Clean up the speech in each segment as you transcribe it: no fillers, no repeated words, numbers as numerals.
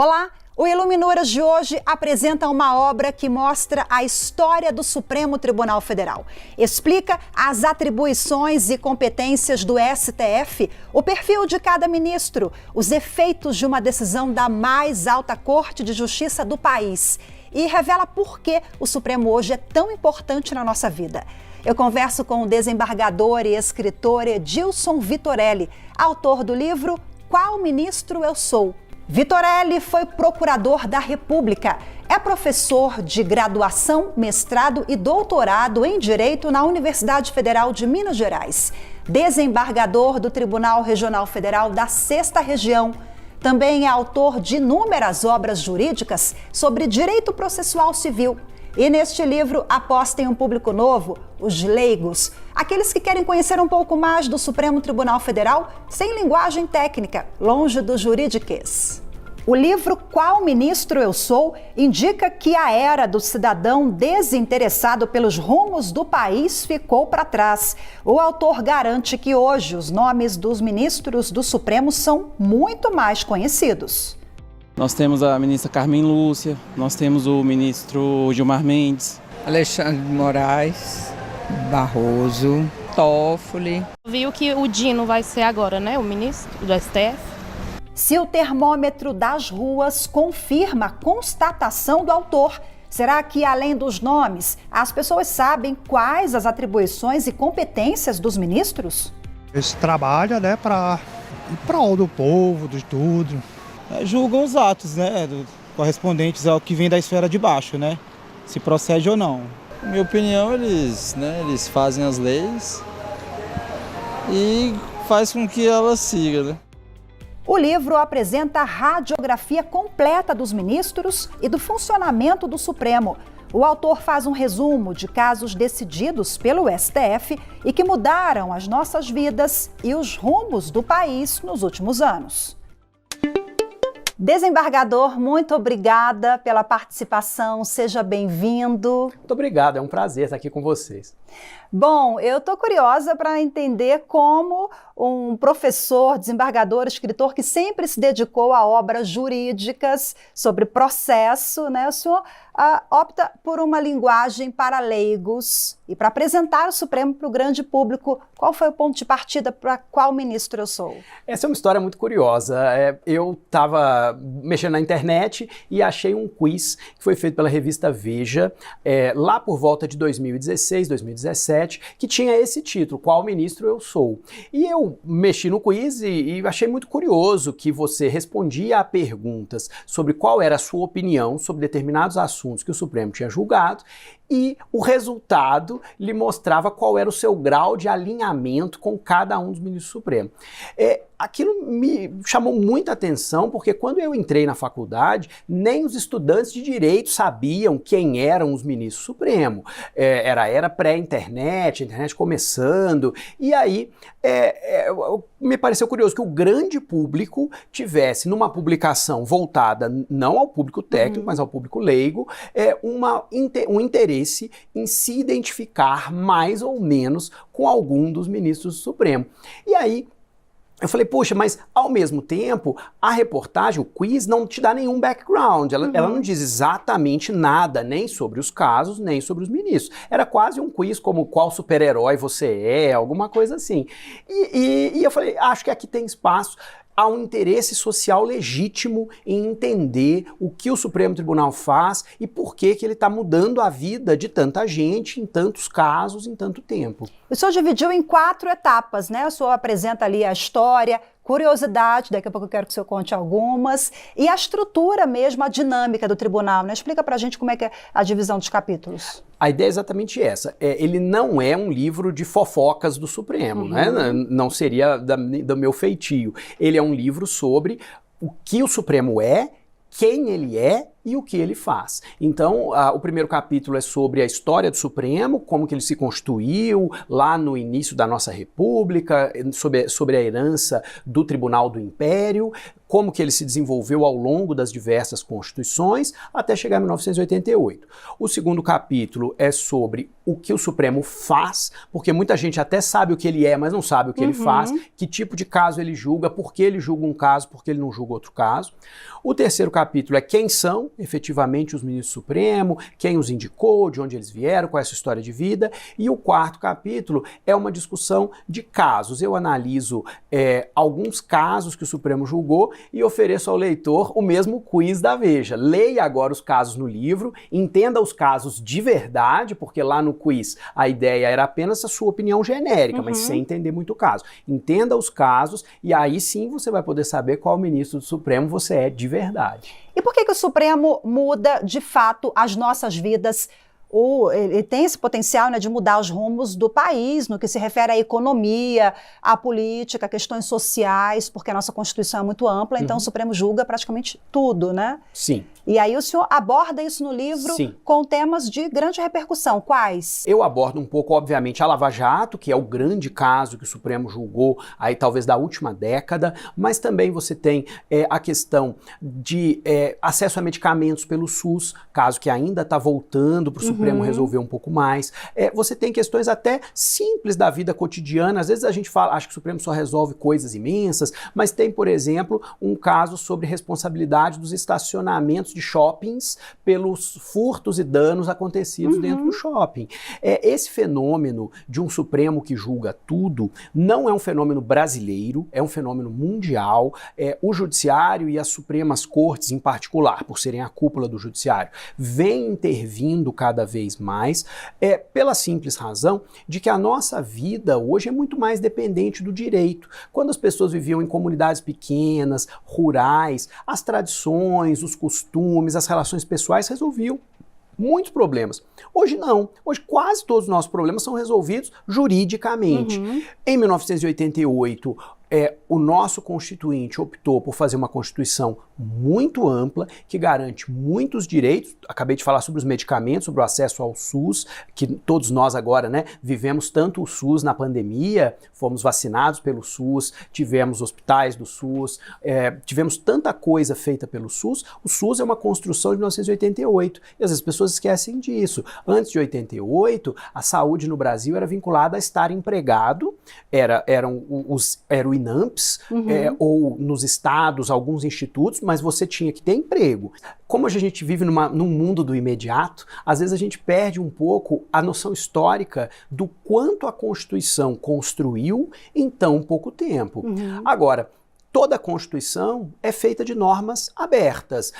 Olá! O Iluminuras de hoje apresenta uma obra que mostra a história do Supremo Tribunal Federal. Explica as atribuições e competências do STF, o perfil de cada ministro, os efeitos de uma decisão da mais alta Corte de Justiça do país e revela por que o Supremo hoje é tão importante na nossa vida. Eu converso com o desembargador e escritor Edilson Vitorelli, autor do livro Qual Ministro Eu Sou? Vitorelli foi procurador da República, é professor de graduação, mestrado e doutorado em Direito na Universidade Federal de Minas Gerais, desembargador do Tribunal Regional Federal da 6ª Região. Também é autor de inúmeras obras jurídicas sobre direito processual civil. E neste livro aposta em um público novo, os leigos, aqueles que querem conhecer um pouco mais do Supremo Tribunal Federal sem linguagem técnica, longe do juridiquês. O livro Qual Ministro Eu Sou indica que a era do cidadão desinteressado pelos rumos do país ficou para trás. O autor garante que hoje os nomes dos ministros do Supremo são muito mais conhecidos. Nós temos a ministra Carmen Lúcia, nós temos o ministro Gilmar Mendes, Alexandre de Moraes, Barroso, Toffoli. Viu que o Dino vai ser agora, né, o ministro do STF. Se o termômetro das ruas confirma a constatação do autor, será que, além dos nomes, as pessoas sabem quais as atribuições e competências dos ministros? Esse trabalha, em prol do povo, de tudo. Julgam os atos, correspondentes ao que vem da esfera de baixo, se procede ou não. Na minha opinião, eles fazem as leis e faz com que elas sigam, O livro apresenta a radiografia completa dos ministros e do funcionamento do Supremo. O autor faz um resumo de casos decididos pelo STF e que mudaram as nossas vidas e os rumos do país nos últimos anos. Desembargador, muito obrigada pela participação, seja bem-vindo. Muito obrigado, é um prazer estar aqui com vocês. Bom, eu estou curiosa para entender como um professor, desembargador, escritor que sempre se dedicou a obras jurídicas sobre processo, o senhor opta por uma linguagem para leigos e para apresentar o Supremo para o grande público. Qual foi o ponto de partida para qual ministro eu sou? Essa é uma história muito curiosa. Eu estava mexendo na internet e achei um quiz que foi feito pela revista Veja, lá por volta de 2016, 2017, que tinha esse título, Qual Ministro Eu Sou? E eu mexi no quiz e achei muito curioso que você respondia a perguntas sobre qual era a sua opinião sobre determinados assuntos que o Supremo tinha julgado e o resultado lhe mostrava qual era o seu grau de alinhamento com cada um dos ministros do Supremo. Aquilo me chamou muita atenção, porque quando eu entrei na faculdade, nem os estudantes de direito sabiam quem eram os ministros do Supremo. Era pré-internet, a internet começando, e aí me pareceu curioso que o grande público tivesse, numa publicação voltada não ao público técnico, mas ao público leigo, um interesse em se identificar mais ou menos com algum dos ministros do Supremo. E aí, eu falei, poxa, mas ao mesmo tempo, a reportagem, o quiz, não te dá nenhum background, ela não diz exatamente nada, nem sobre os casos, nem sobre os ministros. Era quase um quiz como qual super-herói você é, alguma coisa assim. E eu falei, acho que aqui tem espaço. Há um interesse social legítimo em entender o que o Supremo Tribunal faz e por que ele está mudando a vida de tanta gente, em tantos casos, em tanto tempo. O senhor dividiu em 4 etapas, O senhor apresenta ali a história, curiosidade, daqui a pouco eu quero que o senhor conte algumas, e a estrutura mesmo, a dinâmica do tribunal, Explica pra gente como é que é a divisão dos capítulos. A ideia é exatamente essa. Ele não é um livro de fofocas do Supremo, Não seria do meu feitio. Ele é um livro sobre o que o Supremo é, quem ele é e o que ele faz. Então, o primeiro capítulo é sobre a história do Supremo, como que ele se constituiu lá no início da nossa República, sobre a herança do Tribunal do Império, como que ele se desenvolveu ao longo das diversas constituições, até chegar em 1988. O segundo capítulo é sobre o que o Supremo faz, porque muita gente até sabe o que ele é, mas não sabe o que ele faz, que tipo de caso ele julga, por que ele julga um caso, por que ele não julga outro caso. O terceiro capítulo é quem são, efetivamente, os ministros do Supremo, quem os indicou, de onde eles vieram, qual é a sua história de vida. E o quarto capítulo é uma discussão de casos. Eu analiso alguns casos que o Supremo julgou e ofereço ao leitor o mesmo quiz da Veja. Leia agora os casos no livro, entenda os casos de verdade, porque lá no quiz a ideia era apenas a sua opinião genérica, mas sem entender muito o caso. Entenda os casos e aí sim você vai poder saber qual ministro do Supremo você é de verdade. E por que o Supremo muda, de fato, as nossas vidas? Ele tem esse potencial, né, de mudar os rumos do país, no que se refere à economia, à política, a questões sociais, porque a nossa Constituição é muito ampla, então o Supremo julga praticamente tudo, né? Sim. E aí o senhor aborda isso no livro Sim. com temas de grande repercussão. Quais? Eu abordo um pouco, obviamente, a Lava Jato, que é o grande caso que o Supremo julgou aí talvez da última década, mas também você tem a questão de acesso a medicamentos pelo SUS, caso que ainda está voltando para o Supremo resolver um pouco mais. Você tem questões até simples da vida cotidiana, às vezes a gente acha que o Supremo só resolve coisas imensas, mas tem, por exemplo, um caso sobre responsabilidade dos estacionamentos de shoppings pelos furtos e danos acontecidos dentro do shopping. Esse fenômeno de um Supremo que julga tudo não é um fenômeno brasileiro, é um fenômeno mundial. O Judiciário e as Supremas Cortes, em particular, por serem a cúpula do Judiciário, vem intervindo cada vez mais, pela simples razão de que a nossa vida hoje é muito mais dependente do direito. Quando as pessoas viviam em comunidades pequenas, rurais, as tradições, os costumes, as relações pessoais resolviam muitos problemas. Hoje não. Hoje quase todos os nossos problemas são resolvidos juridicamente. Em 1988, o nosso constituinte optou por fazer uma Constituição muito ampla, que garante muitos direitos. Acabei de falar sobre os medicamentos, sobre o acesso ao SUS, que todos nós agora, né, vivemos tanto o SUS na pandemia, fomos vacinados pelo SUS, tivemos hospitais do SUS, tivemos tanta coisa feita pelo SUS. O SUS é uma construção de 1988, e às vezes as pessoas esquecem disso. Antes de 88, a saúde no Brasil era vinculada a estar empregado, era o INAMPS, ou nos estados, alguns institutos, mas você tinha que ter emprego. Como a gente vive num mundo do imediato, às vezes a gente perde um pouco a noção histórica do quanto a Constituição construiu em tão pouco tempo. Agora, toda a Constituição é feita de normas abertas.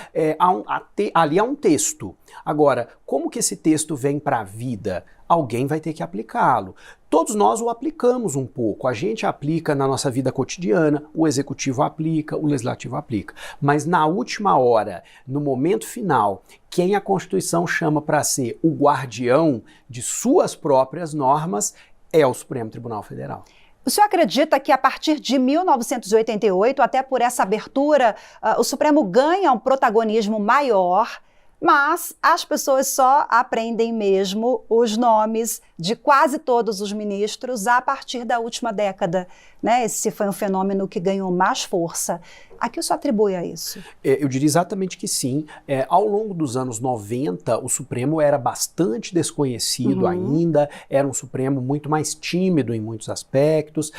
Ali há um texto. Agora, como que esse texto vem para a vida? Alguém vai ter que aplicá-lo. Todos nós o aplicamos um pouco. A gente aplica na nossa vida cotidiana, o Executivo aplica, o Legislativo aplica. Mas na última hora, no momento final, quem a Constituição chama para ser o guardião de suas próprias normas é o Supremo Tribunal Federal. O senhor acredita que a partir de 1988, até por essa abertura, o Supremo ganha um protagonismo maior, mas as pessoas só aprendem mesmo os nomes de quase todos os ministros a partir da última década, né? Esse foi um fenômeno que ganhou mais força. A que o senhor atribui a isso? Eu diria exatamente que sim. Ao longo dos anos 90, o Supremo era bastante desconhecido ainda, era um Supremo muito mais tímido em muitos aspectos.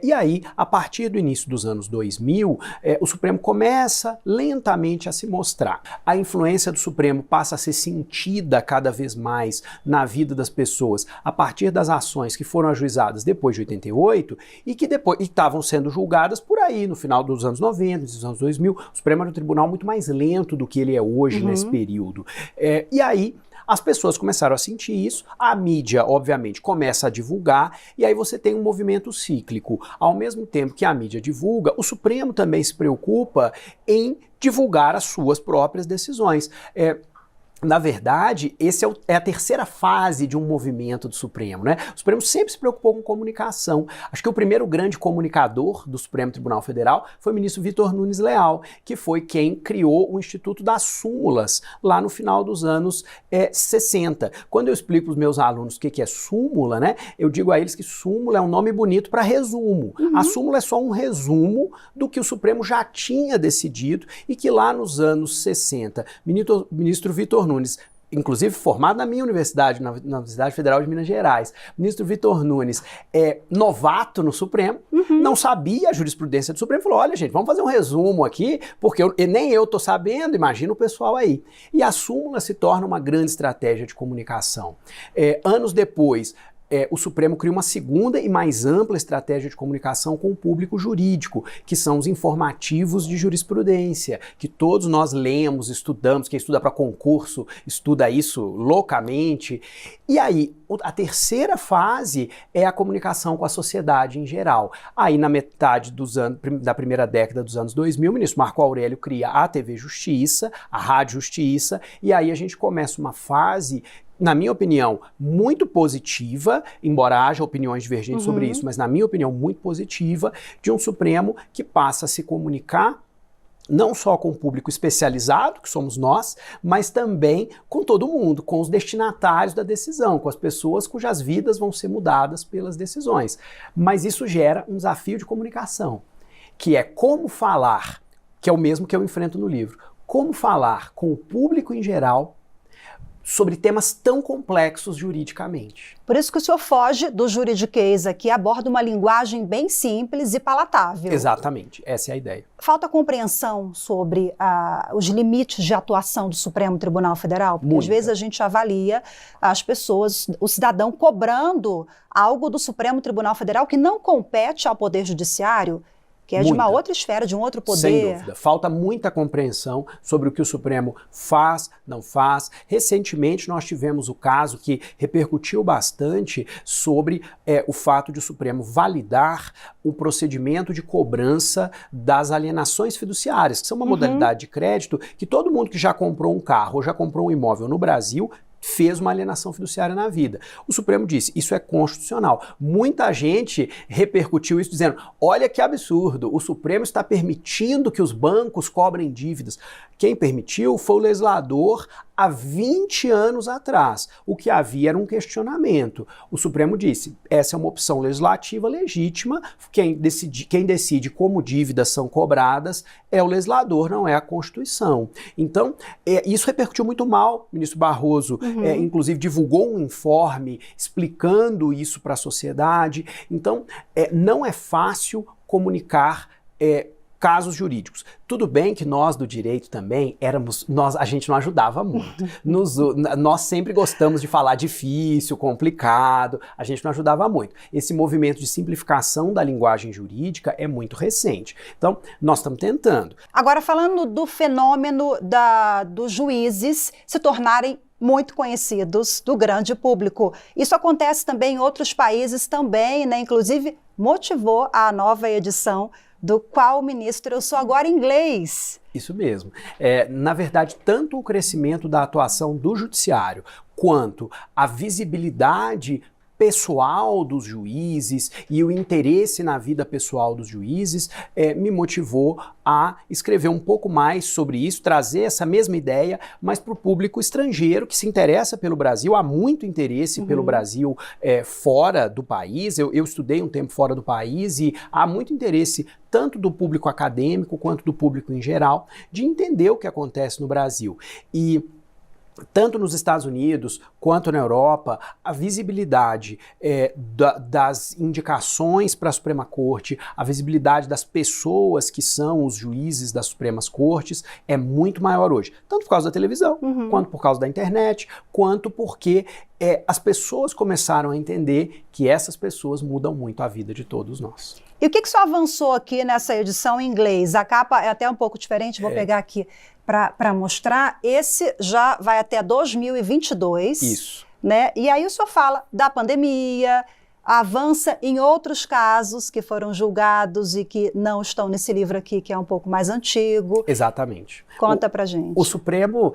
E aí, a partir do início dos anos 2000, o Supremo começa lentamente a se mostrar. A influência do Supremo passa a ser sentida cada vez mais na vida das pessoas a partir das ações que foram ajuizadas depois de 88 e que depois estavam sendo julgadas por aí no final dos anos 90, nos anos 2000. O Supremo era um tribunal muito mais lento do que ele é hoje nesse período. E aí as pessoas começaram a sentir isso, a mídia, obviamente, começa a divulgar, e aí você tem um movimento cíclico. Ao mesmo tempo que a mídia divulga, o Supremo também se preocupa em divulgar as suas próprias decisões. Na verdade, esse é a terceira fase de um movimento do Supremo, né? O Supremo sempre se preocupou com comunicação. Acho que o primeiro grande comunicador do Supremo Tribunal Federal foi o ministro Vitor Nunes Leal, que foi quem criou o Instituto das Súmulas, lá no final dos anos 60. Quando eu explico para os meus alunos o que é súmula, né? Eu digo a eles que súmula é um nome bonito para resumo. A súmula é só um resumo do que o Supremo já tinha decidido e que lá nos anos 60, ministro Vitor Nunes, inclusive formado na minha universidade, na Universidade Federal de Minas Gerais, o ministro Vitor Nunes é novato no Supremo, não sabia a jurisprudência do Supremo, falou, olha gente, vamos fazer um resumo aqui, porque nem eu estou sabendo, imagina o pessoal aí. E a súmula se torna uma grande estratégia de comunicação. Anos depois, o Supremo cria uma segunda e mais ampla estratégia de comunicação com o público jurídico, que são os informativos de jurisprudência, que todos nós lemos, estudamos, quem estuda para concurso estuda isso loucamente. E aí, a terceira fase é a comunicação com a sociedade em geral. Aí, na metade da primeira década dos anos 2000, o ministro Marco Aurélio cria a TV Justiça, a Rádio Justiça, e aí a gente começa uma fase, na minha opinião, muito positiva, embora haja opiniões divergentes sobre isso, mas na minha opinião, muito positiva, de um Supremo que passa a se comunicar não só com o público especializado, que somos nós, mas também com todo mundo, com os destinatários da decisão, com as pessoas cujas vidas vão ser mudadas pelas decisões. Mas isso gera um desafio de comunicação, que é como falar, que é o mesmo que eu enfrento no livro, como falar com o público em geral sobre temas tão complexos juridicamente. Por isso que o senhor foge do juridiquês aqui, aborda uma linguagem bem simples e palatável. Exatamente, essa é a ideia. Falta compreensão sobre os limites de atuação do Supremo Tribunal Federal? Porque às vezes a gente avalia as pessoas, o cidadão cobrando algo do Supremo Tribunal Federal que não compete ao Poder Judiciário, que é de uma outra esfera, de um outro poder. Sem dúvida. Falta muita compreensão sobre o que o Supremo faz, não faz. Recentemente nós tivemos o caso que repercutiu bastante sobre o fato de o Supremo validar o procedimento de cobrança das alienações fiduciárias, que são uma modalidade de crédito que todo mundo que já comprou um carro ou já comprou um imóvel no Brasil fez uma alienação fiduciária na vida. O Supremo disse, isso é constitucional. Muita gente repercutiu isso dizendo, olha que absurdo, o Supremo está permitindo que os bancos cobrem dívidas. Quem permitiu foi o legislador há 20 anos atrás. O que havia era um questionamento. O Supremo disse, essa é uma opção legislativa legítima, quem decide como dívidas são cobradas é o legislador, não é a Constituição. Então, isso repercutiu muito mal. O ministro Barroso, inclusive, divulgou um informe explicando isso para a sociedade. Então, não é fácil comunicar casos jurídicos. Tudo bem que nós do direito também a gente não ajudava muito. Nós sempre gostamos de falar difícil, complicado, a gente não ajudava muito. Esse movimento de simplificação da linguagem jurídica é muito recente. Então, nós estamos tentando. Agora, falando do fenômeno dos juízes se tornarem muito conhecidos do grande público. Isso acontece também em outros países também, né? Inclusive, motivou a nova edição do Qual Ministro Eu Sou Agora em inglês. Isso mesmo. Na verdade, tanto o crescimento da atuação do judiciário quanto a visibilidade pessoal dos juízes e o interesse na vida pessoal dos juízes me motivou a escrever um pouco mais sobre isso, trazer essa mesma ideia, mas para o público estrangeiro que se interessa pelo Brasil. Há muito interesse pelo Brasil fora do país. Eu estudei um tempo fora do país e há muito interesse tanto do público acadêmico quanto do público em geral de entender o que acontece no Brasil. E tanto nos Estados Unidos quanto na Europa, a visibilidade das indicações para a Suprema Corte, a visibilidade das pessoas que são os juízes das Supremas Cortes é muito maior hoje. Tanto por causa da televisão, quanto por causa da internet, quanto porque as pessoas começaram a entender que essas pessoas mudam muito a vida de todos nós. E o que só avançou aqui nessa edição em inglês? A capa é até um pouco diferente, vou pegar aqui para mostrar. Esse já vai até 2022. Isso. Né? E aí o senhor fala da pandemia, avança em outros casos que foram julgados e que não estão nesse livro aqui, que é um pouco mais antigo. Exatamente. Conta pra gente. O Supremo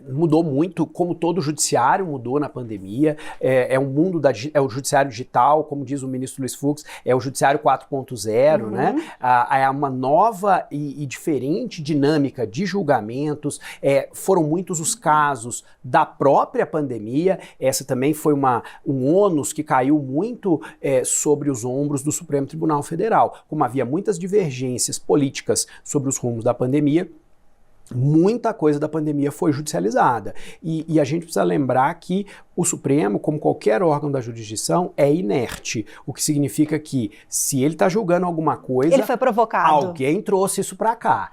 mudou muito, como todo o judiciário mudou na pandemia. É um mundo é o judiciário digital, como diz o ministro Luiz Fux, é o judiciário 4.0, né? É uma nova e diferente dinâmica de julgamentos. Foram muitos os casos da própria pandemia. Essa também foi um ônus que caiu muito sobre os ombros do Supremo Tribunal Federal. Como havia muitas divergências políticas sobre os rumos da pandemia, muita coisa da pandemia foi judicializada. E a gente precisa lembrar que o Supremo, como qualquer órgão da jurisdição, é inerte. O que significa que, se ele está julgando alguma coisa... Ele foi provocado. Alguém trouxe isso para cá.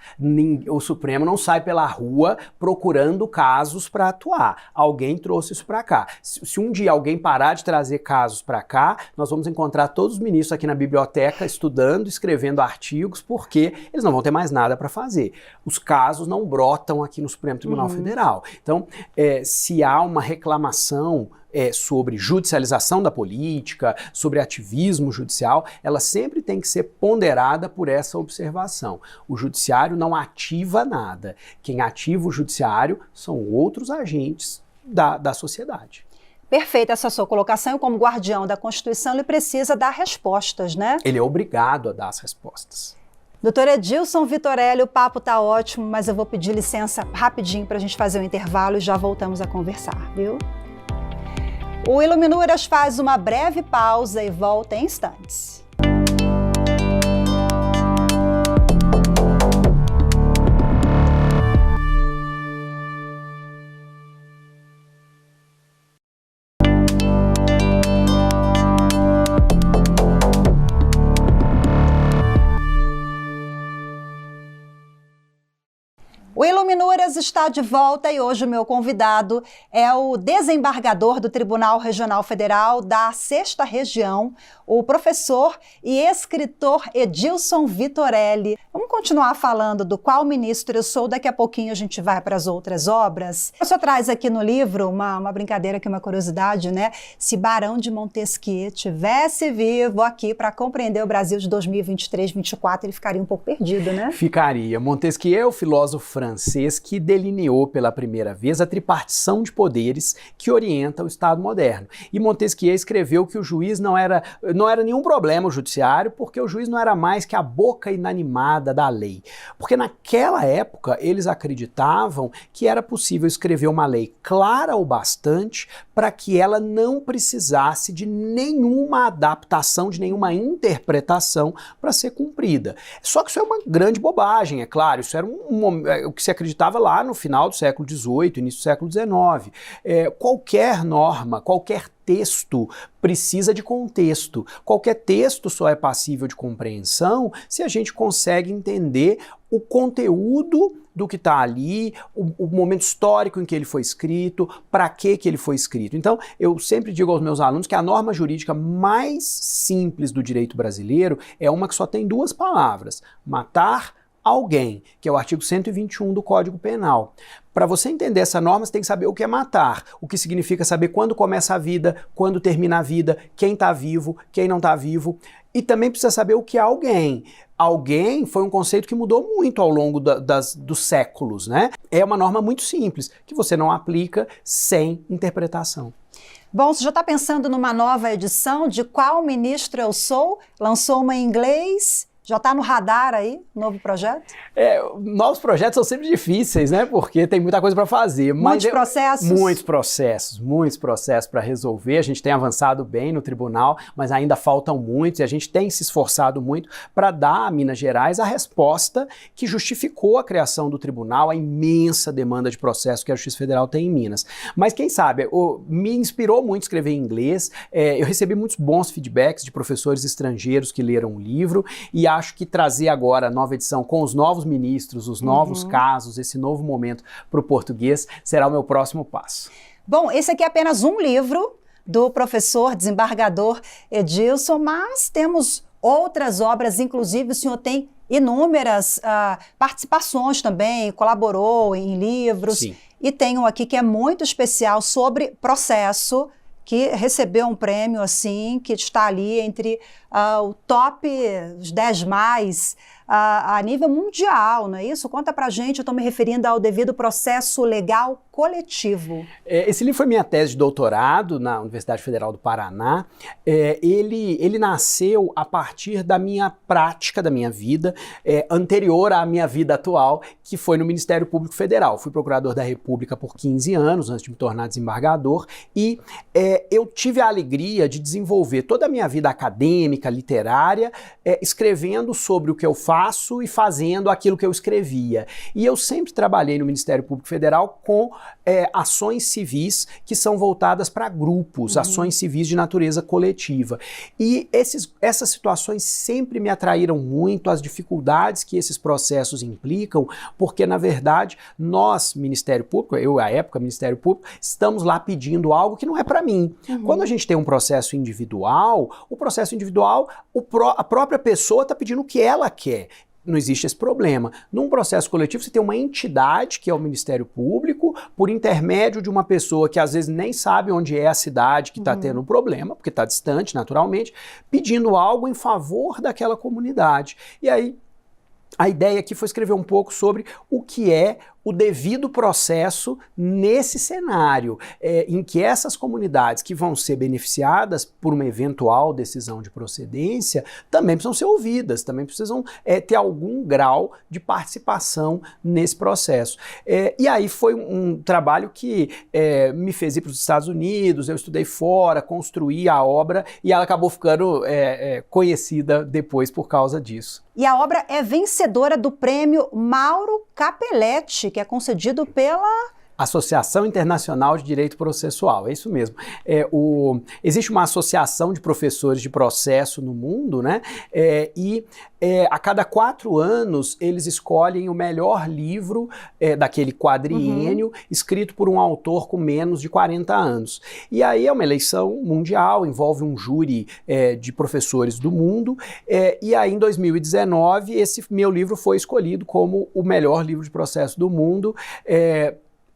O Supremo não sai pela rua procurando casos para atuar. Alguém trouxe isso para cá. Se um dia alguém parar de trazer casos para cá, nós vamos encontrar todos os ministros aqui na biblioteca estudando, escrevendo artigos, porque eles não vão ter mais nada para fazer. Os casos não brotam aqui no Supremo Tribunal Federal. Então, se há uma reclamação sobre judicialização da política, sobre ativismo judicial, ela sempre tem que ser ponderada por essa observação. O judiciário não ativa nada. Quem ativa o judiciário são outros agentes da sociedade. Perfeita essa sua colocação. Como guardião da Constituição, ele precisa dar respostas, né? Ele é obrigado a dar as respostas. Doutor Edilson Vitorelli, o papo tá ótimo, mas eu vou pedir licença rapidinho para a gente fazer um intervalo e já voltamos a conversar, viu? O Iluminuras faz uma breve pausa e volta em instantes. O Iluminuras está de volta e hoje o meu convidado é o desembargador do Tribunal Regional Federal da 6ª Região, o professor e escritor Edilson Vitorelli. Vamos continuar falando do Qual Ministro Eu Sou, daqui a pouquinho a gente vai para as outras obras. O senhor traz aqui no livro uma brincadeira aqui, uma curiosidade, né? Se Barão de Montesquieu tivesse vivo aqui para compreender o Brasil de 2023-24, ele ficaria um pouco perdido, né? Ficaria. Montesquieu é o filósofo francês que delineou pela primeira vez a tripartição de poderes que orienta o Estado moderno. E Montesquieu escreveu que o juiz não era nenhum problema o judiciário, porque o juiz não era mais que a boca inanimada da lei. Porque naquela época eles acreditavam que era possível escrever uma lei clara o bastante para que ela não precisasse de nenhuma adaptação, de nenhuma interpretação para ser cumprida. Só que isso é uma grande bobagem, é claro. Isso era o que se acreditava lá no final do século XVIII, início do século XIX. Qualquer norma, qualquer texto precisa de contexto. Qualquer texto só é passível de compreensão se a gente consegue entender o conteúdo do que está ali, o momento histórico em que ele foi escrito, para que ele foi escrito. Então, eu sempre digo aos meus alunos que a norma jurídica mais simples do direito brasileiro é uma que só tem 2 palavras: matar alguém, que é o artigo 121 do Código Penal. Para você entender essa norma, você tem que saber o que é matar, o que significa saber quando começa a vida, quando termina a vida, quem está vivo, quem não está vivo, e também precisa saber o que é alguém. Alguém foi um conceito que mudou muito ao longo dos séculos, né? É uma norma muito simples, que você não aplica sem interpretação. Bom, você já está pensando numa nova edição de Qual Ministro Eu Sou? Lançou uma em inglês. Já está no radar aí, novo projeto? Novos projetos são sempre difíceis, né? Porque tem muita coisa para fazer. Muitos processos? Muitos processos para resolver. A gente tem avançado bem no tribunal, mas ainda faltam muitos e a gente tem se esforçado muito para dar a Minas Gerais a resposta que justificou a criação do tribunal, a imensa demanda de processo que a Justiça Federal tem em Minas. Mas quem sabe, me inspirou muito escrever em inglês. Eu recebi muitos bons feedbacks de professores estrangeiros que leram o livro e acho que trazer agora a nova edição com os novos ministros, os novos casos, esse novo momento para o português, será o meu próximo passo. Bom, esse aqui é apenas um livro do professor desembargador Edilson, mas temos outras obras, inclusive o senhor tem inúmeras participações também, colaborou em livros. Sim. E tem um aqui que é muito especial sobre processo, que recebeu um prêmio assim, que está ali entre o top, os 10 mais, a nível mundial, não é isso? Conta pra gente, eu estou me referindo ao devido processo legal coletivo. Esse livro foi minha tese de doutorado na Universidade Federal do Paraná. Ele nasceu a partir da minha prática, da minha vida, anterior à minha vida atual, que foi no Ministério Público Federal. Fui procurador da República por 15 anos, antes de me tornar desembargador, e eu tive a alegria de desenvolver toda a minha vida acadêmica, literária, escrevendo sobre o que eu faço e fazendo aquilo que eu escrevia. E eu sempre trabalhei no Ministério Público Federal com ações civis que são voltadas para grupos, ações civis de natureza coletiva. E essas situações sempre me atraíram muito, as dificuldades que esses processos implicam, porque, na verdade, nós, Ministério Público, eu, à época, Ministério Público, estamos lá pedindo algo que não é para mim. Quando a gente tem um processo individual, a própria pessoa está pedindo o que ela quer. Não existe esse problema. Num processo coletivo, você tem uma entidade, que é o Ministério Público, por intermédio de uma pessoa que às vezes nem sabe onde é a cidade que está tendo o problema, porque está distante, naturalmente, pedindo algo em favor daquela comunidade. E aí, a ideia aqui foi escrever um pouco sobre o que é o devido processo nesse cenário, em que essas comunidades que vão ser beneficiadas por uma eventual decisão de procedência também precisam ser ouvidas, também precisam ter algum grau de participação nesse processo. E aí foi um trabalho que me fez ir para os Estados Unidos, eu estudei fora, construí a obra e ela acabou ficando conhecida depois por causa disso. E a obra é vencedora do prêmio Mauro Capelletti, que é concedido pela Associação Internacional de Direito Processual, é isso mesmo. Existe uma associação de professores de processo no mundo, né? A cada 4 anos eles escolhem o melhor livro daquele quadriênio, escrito por um autor com menos de 40 anos. E aí é uma eleição mundial, envolve um júri de professores do mundo, e aí em 2019 esse meu livro foi escolhido como o melhor livro de processo do mundo.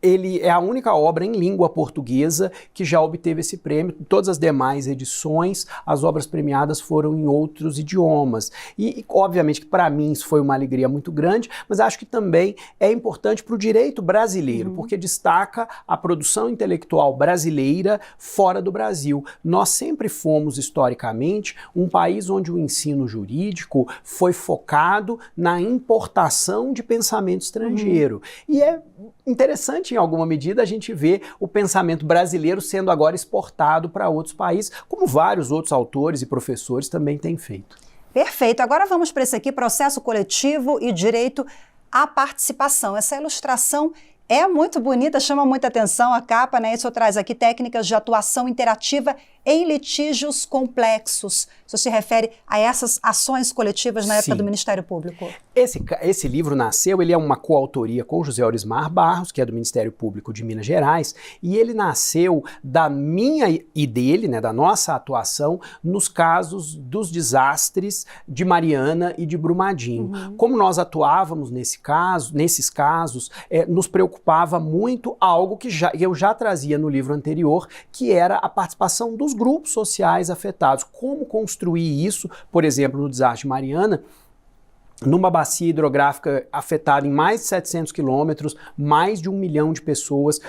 Ele é a única obra em língua portuguesa que já obteve esse prêmio. Em todas as demais edições, as obras premiadas foram em outros idiomas. E obviamente que para mim isso foi uma alegria muito grande, mas acho que também é importante para o direito brasileiro, porque destaca a produção intelectual brasileira fora do Brasil. Nós sempre fomos, historicamente, um país onde o ensino jurídico foi focado na importação de pensamento estrangeiro. E é interessante, em alguma medida, a gente vê o pensamento brasileiro sendo agora exportado para outros países, como vários outros autores e professores também têm feito. Perfeito. Agora vamos para esse aqui, processo coletivo e direito à participação. Essa ilustração é muito bonita, chama muita atenção a capa, né? Isso traz aqui técnicas de atuação interativa em litígios complexos. Isso se refere a essas ações coletivas na época do Ministério Público. Esse livro nasceu, ele é uma coautoria com José Orismar Barros, que é do Ministério Público de Minas Gerais, e ele nasceu da minha e dele, né, da nossa atuação nos casos dos desastres de Mariana e de Brumadinho. Como nós atuávamos nesses casos, nos preocupava muito algo que eu já trazia no livro anterior, que era a participação dos grupos sociais afetados. Como construir isso, por exemplo, no desastre de Mariana, numa bacia hidrográfica afetada em mais de 700 quilômetros, mais de 1 milhão de pessoas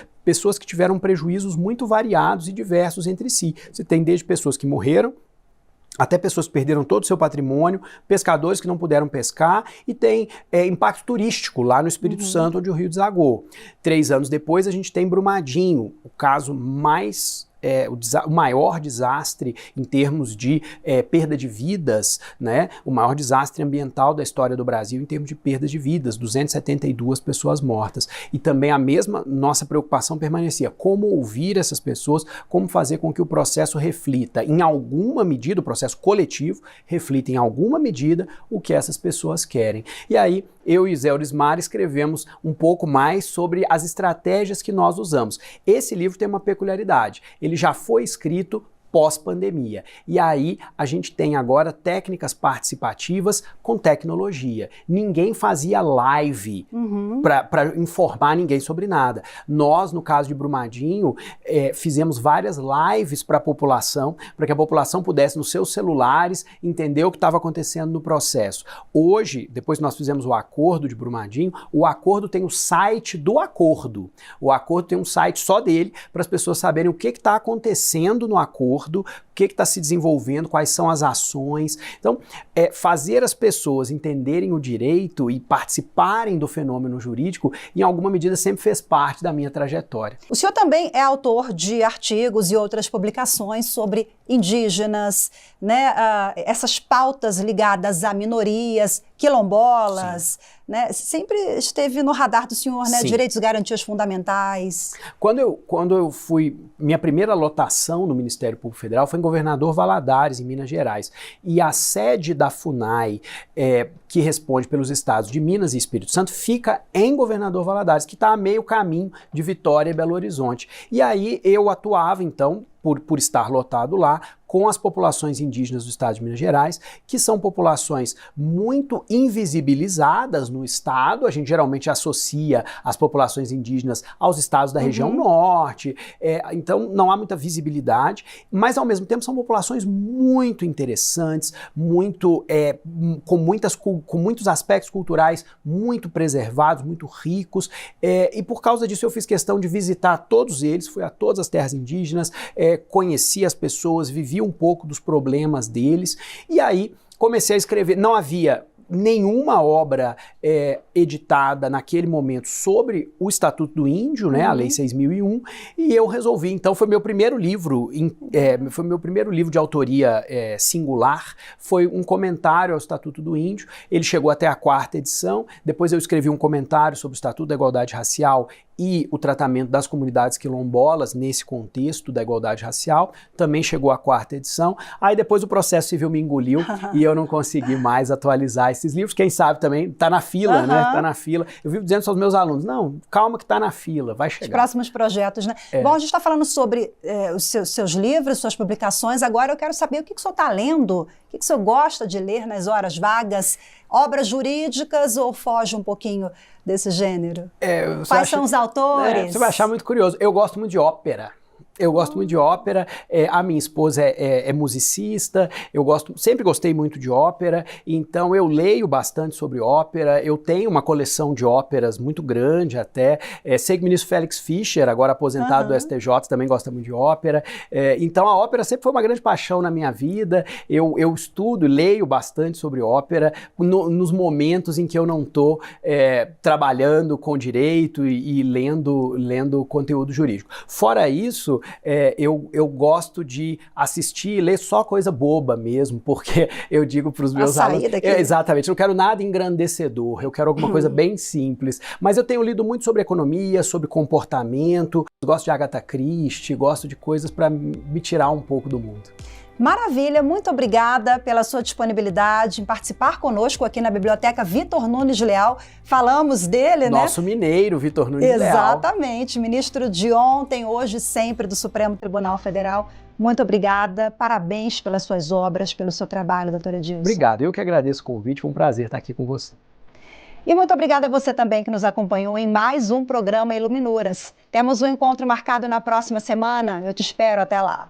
que tiveram prejuízos muito variados e diversos entre si. Você tem desde pessoas que morreram, até pessoas que perderam todo o seu patrimônio, pescadores que não puderam pescar, e tem impacto turístico lá no Espírito Santo, onde o rio desagou. 3 anos depois a gente tem Brumadinho, o caso o maior desastre em termos de perda de vidas, né? O maior desastre ambiental da história do Brasil em termos de perda de vidas, 272 pessoas mortas. E também a mesma nossa preocupação permanecia, como ouvir essas pessoas, como fazer com que o processo reflita em alguma medida, o processo coletivo reflita em alguma medida o que essas pessoas querem. E aí eu e Zé Orismar escrevemos um pouco mais sobre as estratégias que nós usamos. Esse livro tem uma peculiaridade, ele já foi escrito pós-pandemia. E aí a gente tem agora técnicas participativas com tecnologia. Ninguém fazia live para informar ninguém sobre nada. Nós, no caso de Brumadinho, fizemos várias lives para a população, para que a população pudesse, nos seus celulares, entender o que estava acontecendo no processo. Hoje, depois que nós fizemos o acordo de Brumadinho, o acordo tem o site do acordo. O acordo tem um site só dele, para as pessoas saberem o que está acontecendo no acordo, o que está se desenvolvendo, quais são as ações. Então, fazer as pessoas entenderem o direito e participarem do fenômeno jurídico, em alguma medida, sempre fez parte da minha trajetória. O senhor também é autor de artigos e outras publicações sobre indígenas, né, essas pautas ligadas a minorias, quilombolas, né, sempre esteve no radar do senhor, né, direitos e garantias fundamentais. Quando eu fui, minha primeira lotação no Ministério Público Federal foi em Governador Valadares, em Minas Gerais, e a sede da FUNAI, que responde pelos estados de Minas e Espírito Santo, fica em Governador Valadares, que está a meio caminho de Vitória e Belo Horizonte. E aí eu atuava, então, por estar lotado lá, com as populações indígenas do estado de Minas Gerais, que são populações muito invisibilizadas no estado. A gente geralmente associa as populações indígenas aos estados da região norte, então não há muita visibilidade, mas ao mesmo tempo são populações muito interessantes, com muitos aspectos culturais muito preservados, muito ricos, e por causa disso eu fiz questão de visitar todos eles, fui a todas as terras indígenas, conheci as pessoas, vivi um pouco dos problemas deles, e aí comecei a escrever. Não havia nenhuma obra editada naquele momento sobre o Estatuto do Índio, né, a Lei 6.001, e eu resolvi, então foi meu primeiro livro, de autoria singular, foi um comentário ao Estatuto do Índio. Ele chegou até a 4ª edição, depois eu escrevi um comentário sobre o Estatuto da Igualdade Racial e o tratamento das comunidades quilombolas nesse contexto da igualdade racial, também chegou à 4ª edição. Aí depois o processo civil me engoliu e eu não consegui mais atualizar esses livros. Quem sabe também tá na fila, né? Tá na fila. Eu vivo dizendo aos meus alunos, não, calma que tá na fila, vai chegar. Os próximos projetos, né? Bom, a gente está falando sobre os seus livros, suas publicações. Agora eu quero saber o que o senhor está lendo, o que o senhor gosta de ler nas horas vagas, obras jurídicas ou foge um pouquinho desse gênero? Quais são os autores? Você vai achar muito curioso. Eu gosto muito de ópera. Eu gosto muito de ópera, a minha esposa é musicista, sempre gostei muito de ópera, então eu leio bastante sobre ópera, eu tenho uma coleção de óperas muito grande até, sei que o ministro Félix Fischer, agora aposentado do STJ, também gosta muito de ópera, então a ópera sempre foi uma grande paixão na minha vida, eu estudo e leio bastante sobre ópera nos momentos em que eu não estou trabalhando com direito e lendo conteúdo jurídico. Fora isso, eu gosto de assistir e ler só coisa boba mesmo, porque eu digo para os meus alunos... Exatamente, eu não quero nada engrandecedor, eu quero alguma coisa bem simples. Mas eu tenho lido muito sobre economia, sobre comportamento, gosto de Agatha Christie, gosto de coisas para me tirar um pouco do mundo. Maravilha, muito obrigada pela sua disponibilidade em participar conosco aqui na Biblioteca Vitor Nunes Leal. Falamos dele, né? Nosso mineiro, Vitor Nunes Leal. Exatamente, ministro de ontem, hoje e sempre do Supremo Tribunal Federal. Muito obrigada, parabéns pelas suas obras, pelo seu trabalho, doutora Edilson. Obrigado, eu que agradeço o convite, foi um prazer estar aqui com você. E muito obrigada a você também que nos acompanhou em mais um programa Iluminuras. Temos um encontro marcado na próxima semana, eu te espero, até lá.